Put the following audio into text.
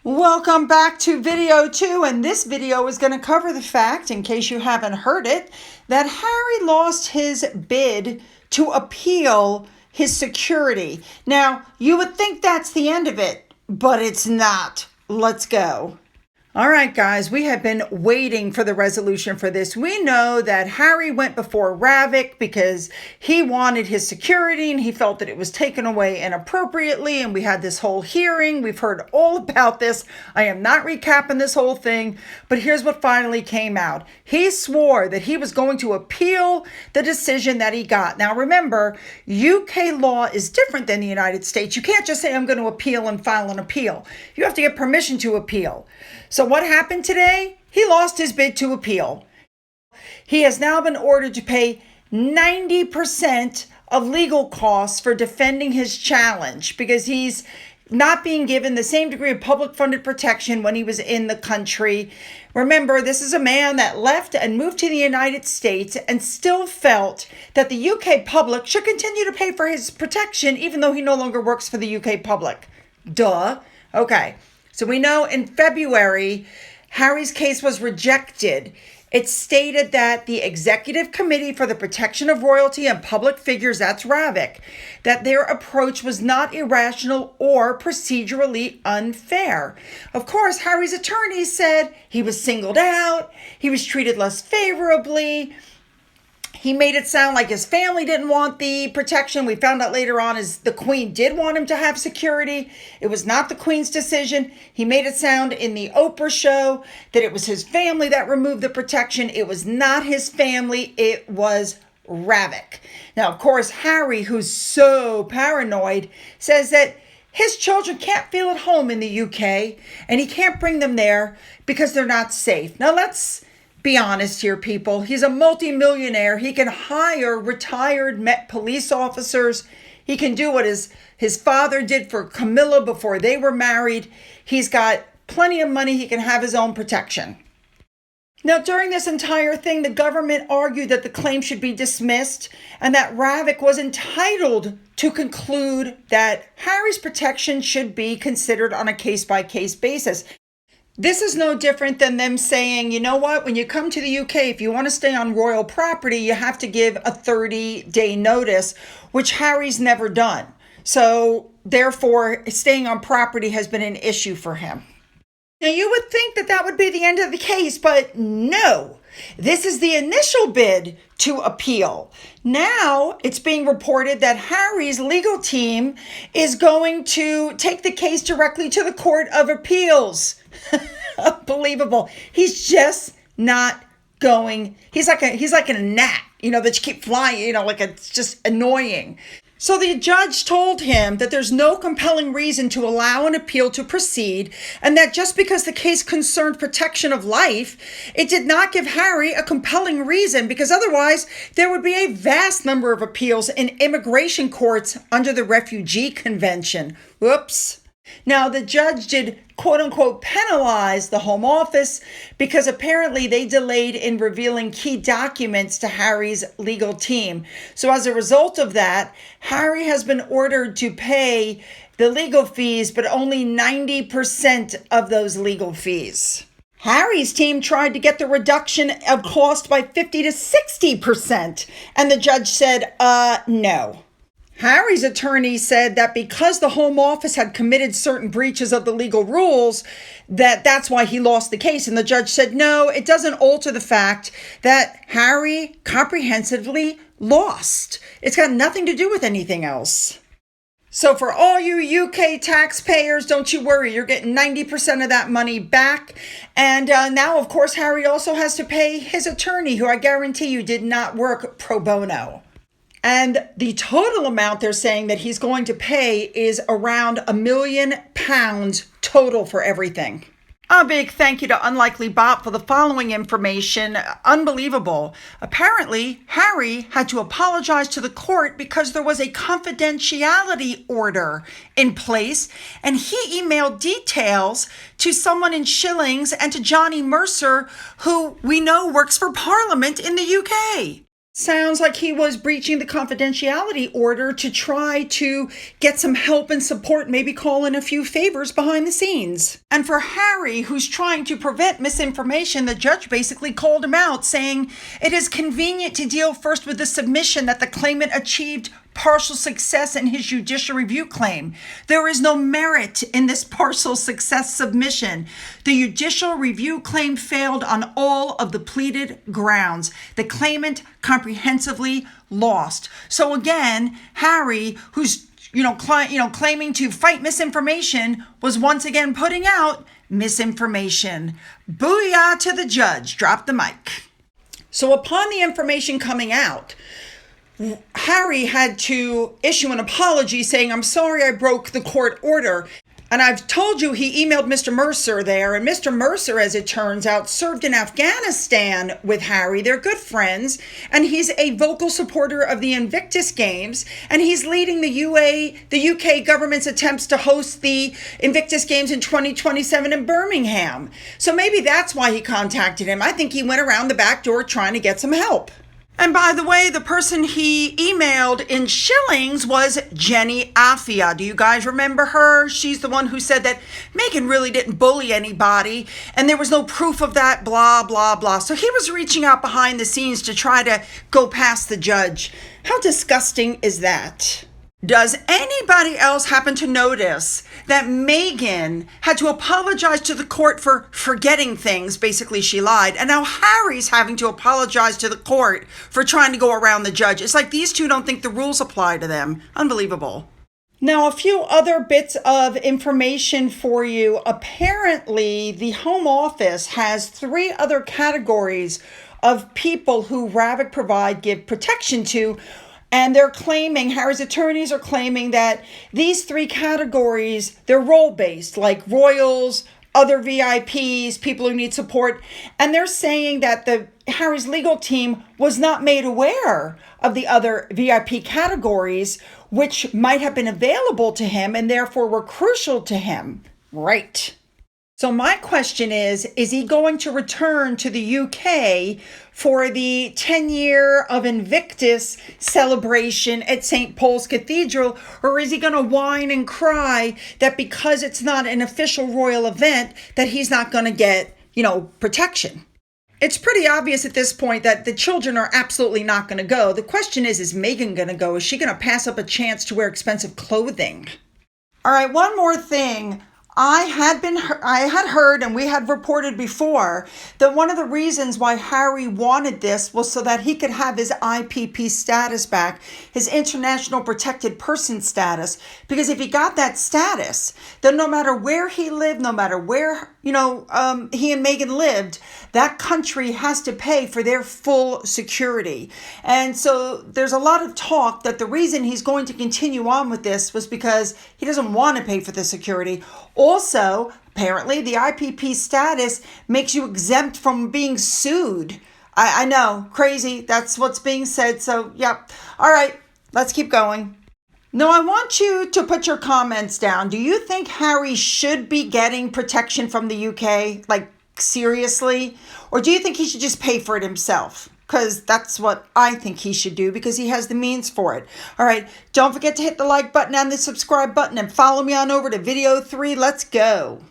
Welcome back to video 2, and this video is going to cover the fact, in case you haven't heard it, that Harry lost his bid to appeal his security. Now, you would think that's the end of it, but it's not. Let's go. All right, guys, we have been waiting for the resolution for this. We know that Harry went before Ravik because he wanted his security and he felt that it was taken away inappropriately. And we had this whole hearing. We've heard all about this. I am not recapping this whole thing, but here's what finally came out. He swore that he was going to appeal the decision that he got. Now, remember, UK law is different than the United States. You can't just say, I'm going to appeal and file an appeal. You have to get permission to appeal. So what happened today? He lost his bid to appeal. He has now been ordered to pay 90% of legal costs for defending his challenge because he's not being given the same degree of public funded protection when he was in the country. Remember, this is a man that left and moved to the United States and still felt that the UK public should continue to pay for his protection even though he no longer works for the UK public. Duh. Okay. So we know in February, Harry's case was rejected. It stated that the Executive Committee for the Protection of Royalty and Public Figures, that's Ravik, that their approach was not irrational or procedurally unfair. Of course, Harry's attorney said he was singled out, he was treated less favorably. He made it sound like his family didn't want the protection. We found out later on is the Queen did want him to have security. It was not the Queen's decision. He made it sound in the Oprah show that it was his family that removed the protection. It was not his family. It was Ravik. Now, of course, Harry, who's so paranoid, says that his children can't feel at home in the UK and he can't bring them there because they're not safe. Now, let's be honest here, people. He's a multimillionaire. He can hire retired Met police officers. He can do what his father did for Camilla before they were married. He's got plenty of money. He can have his own protection. Now, during this entire thing, the government argued that the claim should be dismissed and that Ravik was entitled to conclude that Harry's protection should be considered on a case-by-case basis. This is no different than them saying, you know what, when you come to the UK, if you want to stay on royal property, you have to give a 30-day notice, which Harry's never done. So therefore, staying on property has been an issue for him. Now, you would think that that would be the end of the case, but no. This is the initial bid to appeal. Now it's being reported that Harry's legal team is going to take the case directly to the Court of Appeals. Unbelievable. He's just not going. He's like a gnat, that you keep flying, it's just annoying. So the judge told him that there's no compelling reason to allow an appeal to proceed, and that just because the case concerned protection of life, it did not give Harry a compelling reason, because otherwise there would be a vast number of appeals in immigration courts under the Refugee Convention. Whoops. Now, the judge did, quote unquote, penalize the Home Office because apparently they delayed in revealing key documents to Harry's legal team. So as a result of that, Harry has been ordered to pay the legal fees, but only 90% of those legal fees. Harry's team tried to get the reduction of cost by 50 to 60%, and the judge said, no. Harry's attorney said that because the Home Office had committed certain breaches of the legal rules, that's why he lost the case. And the judge said, no, it doesn't alter the fact that Harry comprehensively lost. It's got nothing to do with anything else. So for all you UK taxpayers, don't you worry. You're getting 90% of that money back. And now, of course, Harry also has to pay his attorney, who I guarantee you did not work pro bono. And the total amount they're saying that he's going to pay is around £1 million total for everything. A big thank you to Unlikely Bot for the following information. Unbelievable. Apparently, Harry had to apologize to the court because there was a confidentiality order in place, and he emailed details to someone in Shillings and to Johnny Mercer, who we know works for Parliament in the UK. Sounds like he was breaching the confidentiality order to try to get some help and support, maybe call in a few favors behind the scenes. And for Harry, who's trying to prevent misinformation, the judge basically called him out, saying it is convenient to deal first with the submission that the claimant achieved partial success in his judicial review claim. There is no merit in this partial success submission. The judicial review claim failed on all of the pleaded grounds. The claimant comprehensively lost. So again, Harry, who's claiming to fight misinformation, was once again putting out misinformation. Booyah to the judge. Drop the mic. So upon the information coming out, Harry had to issue an apology saying, I'm sorry I broke the court order. And I've told you he emailed Mr. Mercer there. And Mr. Mercer, as it turns out, served in Afghanistan with Harry. They're good friends. And he's a vocal supporter of the Invictus Games. And he's leading the UK government's attempts to host the Invictus Games in 2027 in Birmingham. So maybe that's why he contacted him. I think he went around the back door trying to get some help. And by the way, the person he emailed in shillings was Jenny Afia. Do you guys remember her? She's the one who said that Meghan really didn't bully anybody and there was no proof of that, blah, blah, blah. So he was reaching out behind the scenes to try to go past the judge. How disgusting is that? Does anybody else happen to notice that Meghan had to apologize to the court for forgetting things? Basically, she lied. And now Harry's having to apologize to the court for trying to go around the judge. It's like these two don't think the rules apply to them. Unbelievable. Now, a few other bits of information for you. Apparently, the Home Office has 3 other categories of people who Ravik Provide give protection to. And they're claiming, Harry's attorneys are claiming that these 3 categories, they're role-based, like royals, other VIPs, people who need support. And they're saying that Harry's legal team was not made aware of the other VIP categories, which might have been available to him and therefore were crucial to him. Right. So my question is he going to return to the UK for the 10-year of Invictus celebration at St. Paul's Cathedral, or is he going to whine and cry that because it's not an official royal event that he's not going to get, protection? It's pretty obvious at this point that the children are absolutely not going to go. The question is Meghan going to go? Is she going to pass up a chance to wear expensive clothing? All right, one more thing. I had heard and we had reported before that one of the reasons why Harry wanted this was so that he could have his IPP status back, his International Protected Person status, because if he got that status, then no matter where he lived, no matter where, he and Meghan lived, that country has to pay for their full security. And so there's a lot of talk that the reason he's going to continue on with this was because he doesn't want to pay for the security. Also, apparently, the IPP status makes you exempt from being sued. I know, crazy. That's what's being said. So, yep. All right, let's keep going. Now, I want you to put your comments down. Do you think Harry should be getting protection from the UK? Like, seriously? Or do you think he should just pay for it himself? Because that's what I think he should do because he has the means for it. All right, don't forget to hit the like button and the subscribe button and follow me on over to video 3. Let's go.